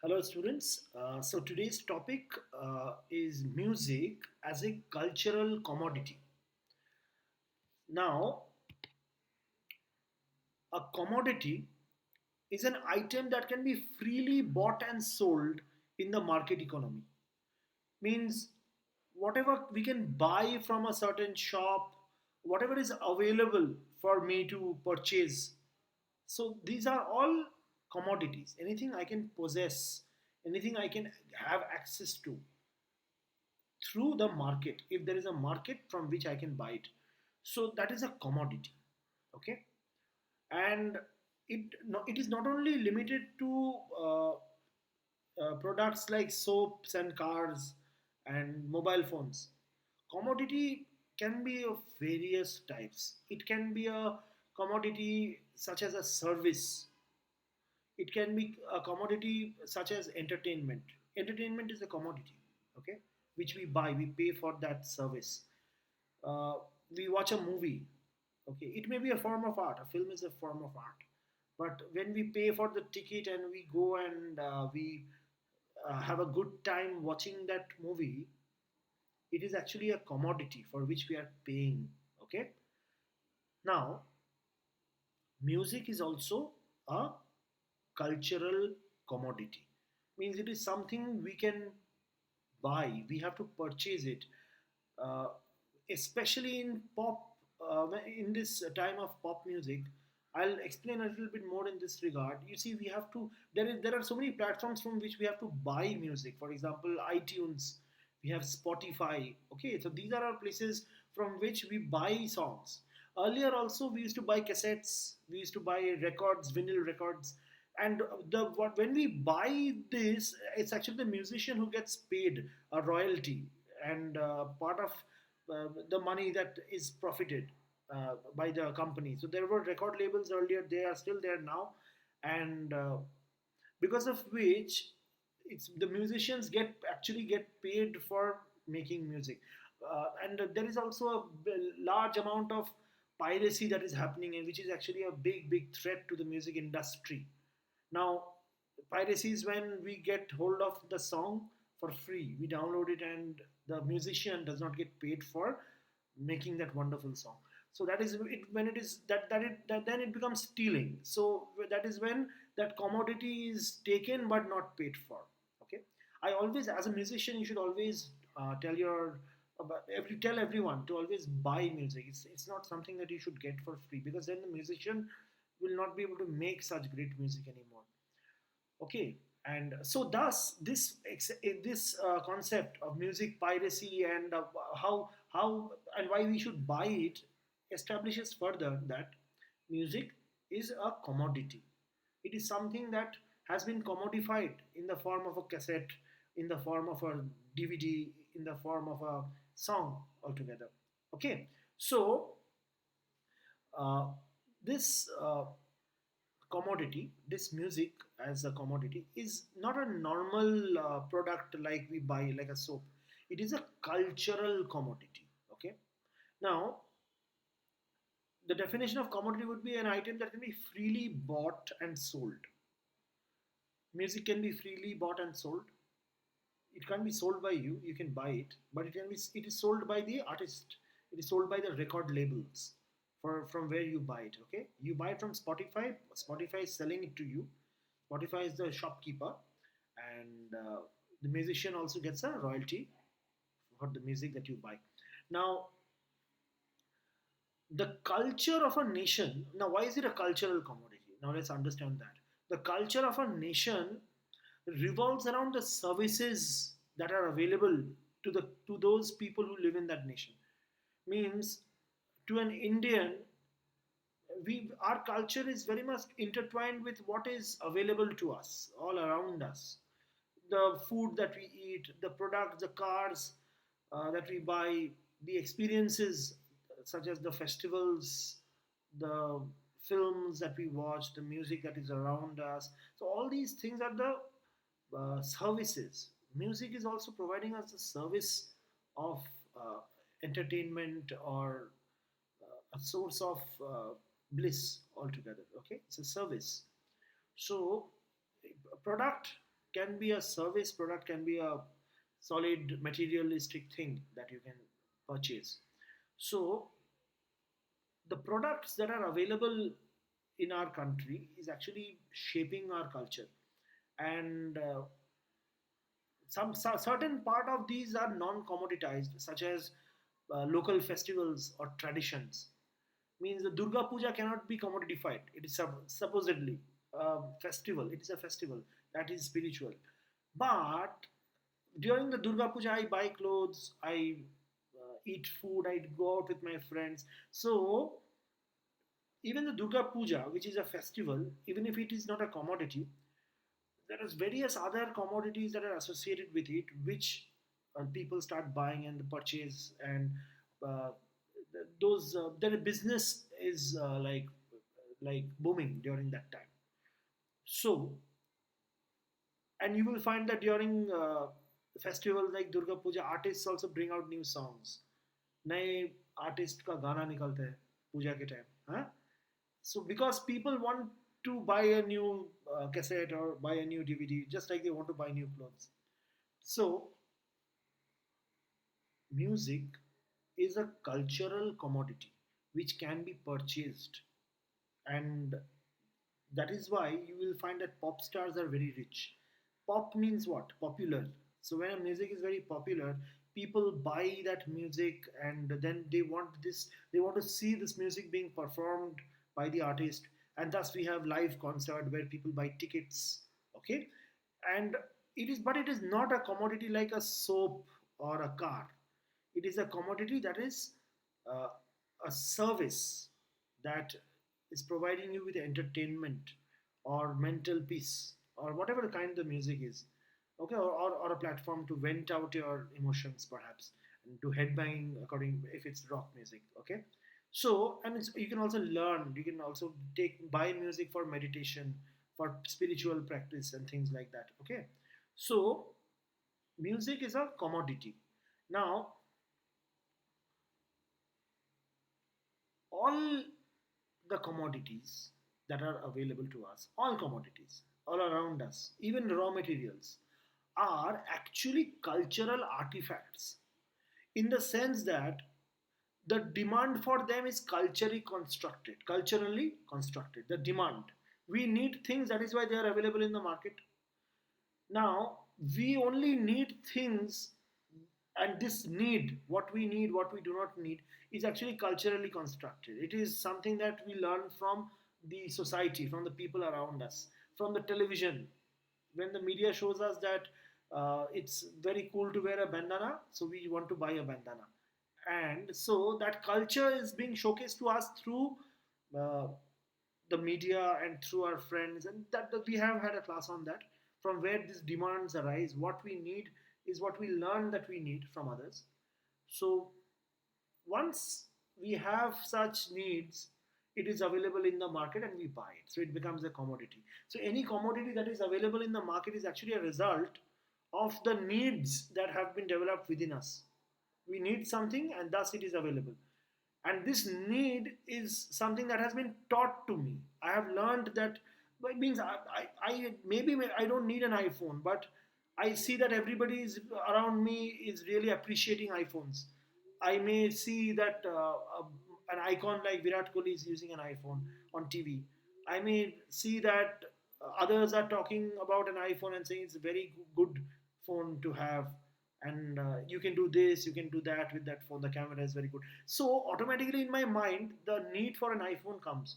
Hello, students. So today's topic is music as a cultural commodity. Now, a commodity is an item that can be freely bought and sold in the market economy. Means whatever we can buy from a certain shop, whatever is available for me to purchase. So these are all commodities. Anything I can possess, anything I can have access to through the market, if there is a market from which I can buy it, so that is a commodity. Okay. And it is not only limited to products like soaps and cars and mobile phones. Commodity can be of various types. It can be a commodity such as a service. It can be a commodity such as entertainment. Entertainment is a commodity, okay, which we buy, we pay for that service. uh, we watch a movie, okay, it may be a form of art, a film is a form of art, but when we pay for the ticket and we go and we have a good time watching that movie, it is actually a commodity for which we are paying. Okay. Now, music is also a cultural commodity. Means it is something we can buy, we have to purchase it. uh, Especially in pop, in this time of pop music, I'll explain a little bit more in this regard. You see, we have to, there are so many platforms from which we have to buy music. For example, iTunes, we have Spotify. Okay, so these are our places from which we buy songs. Earlier also we used to buy cassettes, we used to buy records, vinyl records. And when we buy this, it's actually the musician who gets paid a royalty, and part of the money that is profited by the company. So there were record labels earlier, they are still there now. And because of which it's the musicians get paid for making music. And there is also a large amount of piracy that is happening, and which is actually a big threat to the music industry. Now, piracy is when we get hold of the song for free. We download it, and the musician does not get paid for making that wonderful song. So that is it, when it is then it becomes stealing. So that is when that commodity is taken but not paid for. Okay. I always, as a musician, you should always tell everyone to always buy music. It's not something that you should get for free, because then the musician will not be able to make such great music anymore. Okay. And so thus this concept of music piracy, and how and why we should buy it, establishes further that music is a commodity. It is something that has been commodified in the form of a cassette, in the form of a DVD, in the form of a song altogether. Okay. So uh, this commodity, this music as a commodity, is not a normal product like we buy, like a soap. It is a cultural commodity. Okay. Now, the definition of commodity would be an item that can be freely bought and sold. Music can be freely bought and sold. It can't be sold by you, you can buy it, but it is sold by the artist, it is sold by the record labels, for from where you buy it. Okay, you buy it from Spotify, Spotify is selling it to you, Spotify is the shopkeeper. And the musician also gets a royalty for the music that you buy. Now, the culture of a nation, now why is it a cultural commodity? Now let's understand that the culture of a nation revolves around the services that are available to those people who live in that nation. Means, to an Indian, we our culture is very much intertwined with what is available to us all around us. The food that we eat, the products, the cars that we buy, the experiences such as the festivals, the films that we watch, the music that is around us. So all these things are the services. Music is also providing us the service of uh, entertainment, or a source of bliss altogether. Okay, it's a service. So, a product can be a service, product can be a solid materialistic thing that you can purchase. So the products that are available in our country is actually shaping our culture, and some certain part of these are non-commoditized, such as local festivals or traditions. Means the Durga Puja cannot be commodified. It is supposedly a festival. It is a festival that is spiritual. But during the Durga Puja, I buy clothes, I eat food, I go out with my friends. So even the Durga Puja, which is a festival, even if it is not a commodity, there is various other commodities that are associated with it, which people start buying and purchase, and uh, those their business is like booming during that time. So, and you will find that during festivals like Durga Puja, artists also bring out new songs. नए artist का गाना निकलता है पूजा के time, हाँ. So because people want to buy a new cassette or buy a new DVD, just like they want to buy new clothes. So music is a cultural commodity which can be purchased, and that is why you will find that pop stars are very rich. Pop means what? Popular. So when a music is very popular, people buy that music, and then they want to see this music being performed by the artist, and thus we have live concert where people buy tickets. Okay, and it is not a commodity like a soap or a car. It is a commodity that is uh, a service that is providing you with entertainment or mental peace or whatever the kind the music is. Okay, or a platform to vent out your emotions perhaps, and to headbang according if it's rock music. Okay, so and you can also learn, you can also take buy music for meditation, for spiritual practice and things like that. Okay, so music is a commodity. Now all the commodities that are available to us, all commodities, all around us, even raw materials, are actually cultural artifacts, in the sense that the demand for them is culturally constructed. The demand. We need things, that is why they are available in the market. Now, we only need things, and this need, what we do not need, is actually culturally constructed. It is something that we learn from the society, from the people around us, from the television. When the media shows us that it's very cool to wear a bandana, so we want to buy a bandana. And so that culture is being showcased to us through uh, the media and through our friends, and that we have had a class on that, from where these demands arise. What we need is what we learn that we need from others. So once we have such needs, it is available in the market and we buy it, so it becomes a commodity. So any commodity that is available in the market is actually a result of the needs that have been developed within us. We need something and thus it is available, and this need is something that has been taught to me. I have learned that, it means I maybe I don't need an iPhone, but I see that everybody is around me is really appreciating iPhones. I may see that an icon like Virat Kohli is using an iPhone on TV. I may see that others are talking about an iPhone and saying it's a very good phone to have, and you can do this, you can do that with that phone. The camera is very good. So automatically in my mind, the need for an iPhone comes,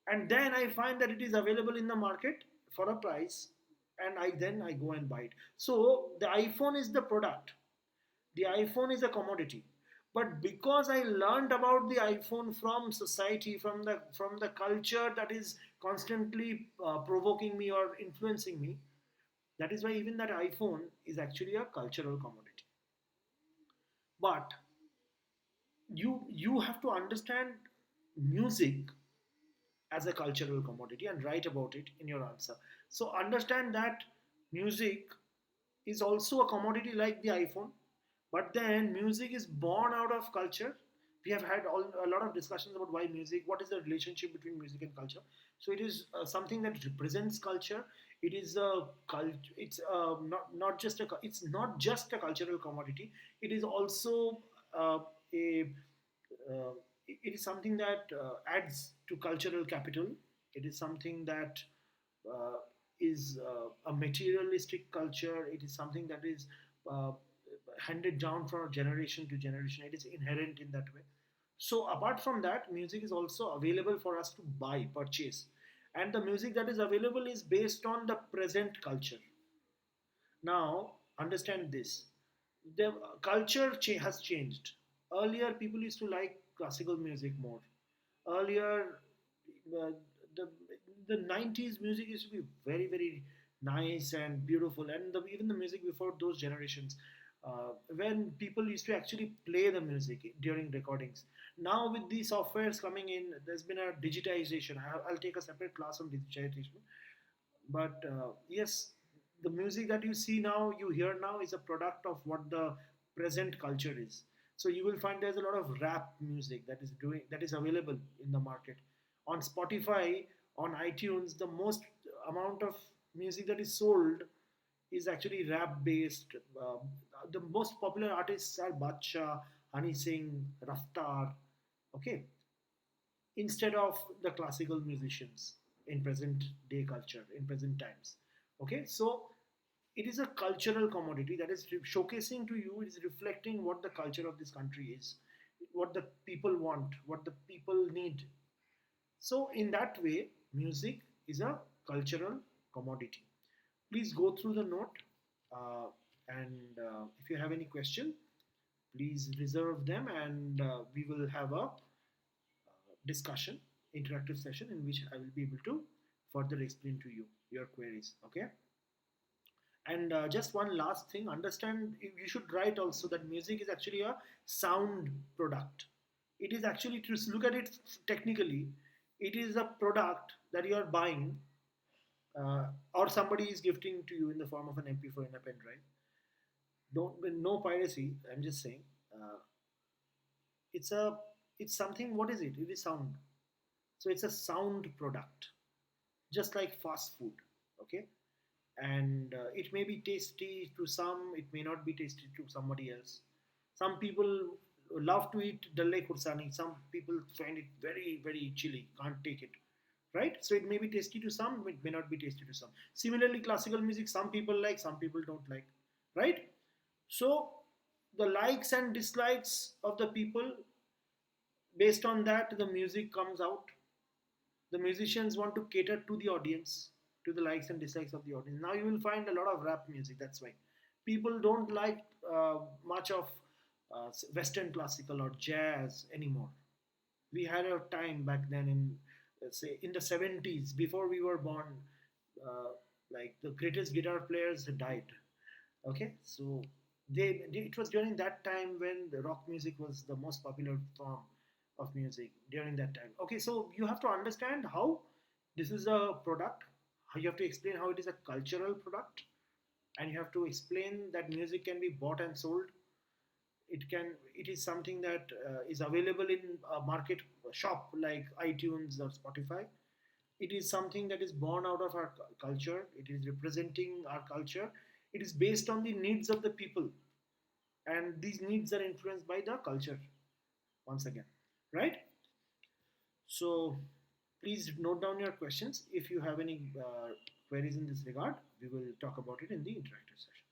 and then I find that it is available in the market for a price, and I go and buy it. So the iPhone is the product, the iPhone is a commodity. But because I learned about the iPhone from society, from the culture that is constantly provoking me or influencing me, that is why even that iPhone is actually a cultural commodity. But you have to understand music as a cultural commodity and write about it in your answer. So understand that music is also a commodity like the iPhone, but then music is born out of culture. We have had a lot of discussions about why music, what is the relationship between music and culture. So it is something that represents culture. It is a it's it's not just a cultural commodity. It is also a it is something that adds to cultural capital. It is something that uh, is a materialistic culture. It is something that is uh, handed down from generation to generation. It is inherent in that way. So apart from that, music is also available for us to buy, purchase, and the music that is available is based on the present culture. Now, understand this: the culture has changed. Earlier, people used to like classical music more. Earlier, uh, the the 90s music used to be very very nice and beautiful, and even the music before those generations, when people used to actually play the music during recordings. Now with these softwares coming in, there's been a digitization. I'll take a separate class on digitization. But yes, the music that you see now, you hear now, is a product of what the present culture is. So you will find there's a lot of rap music that is available in the market on Spotify, on iTunes. The most amount of music that is sold is actually rap based. The most popular artists are Bacha, Honey Singh, Raftar. Okay, instead of the classical musicians in present day culture, in present times. Okay, so it is a cultural commodity that is showcasing to you, it is reflecting what the culture of this country is, what the people want, what the people need. So in that way, music is a cultural commodity. Please go through the note, and if you have any question, please reserve them, and we will have a discussion, interactive session in which I will be able to further explain to you your queries. Okay. And just one last thing, understand, you should write also that music is actually a sound product. It is actually, to look at it technically, it is a product that you are buying, or somebody is gifting to you in the form of an MP4 in a pen drive. Don't, no piracy. I'm just saying, uh, it's a, it's something. What is it? It is sound. So it's a sound product, just like fast food. Okay, and it may be tasty to some, it may not be tasty to somebody else. Some people love to eat dalle kursani, some people find it very very chilly, can't take it, right? So it may be tasty to some, it may not be tasty to some. Similarly, classical music, some people like, some people don't like, right? So the likes and dislikes of the people, based on that the music comes out. The musicians want to cater to the audience, to the likes and dislikes of the audience. Now you will find a lot of rap music. That's why people don't like much of Western classical or jazz anymore. We had a time back then in, let's say, in the 70s, before we were born. Uh, like the greatest guitar players died. Okay, so it was during that time when the rock music was the most popular form of music during that time. Okay, so you have to understand how this is a product, how you have to explain how it is a cultural product, and you have to explain that music can be bought and sold. It is something that is available in a market shop like iTunes or Spotify. It is something that is born out of our culture. It is representing our culture. It is based on the needs of the people, and these needs are influenced by the culture, once again, right? So please note down your questions. If you have any queries in this regard, we will talk about it in the interactive session.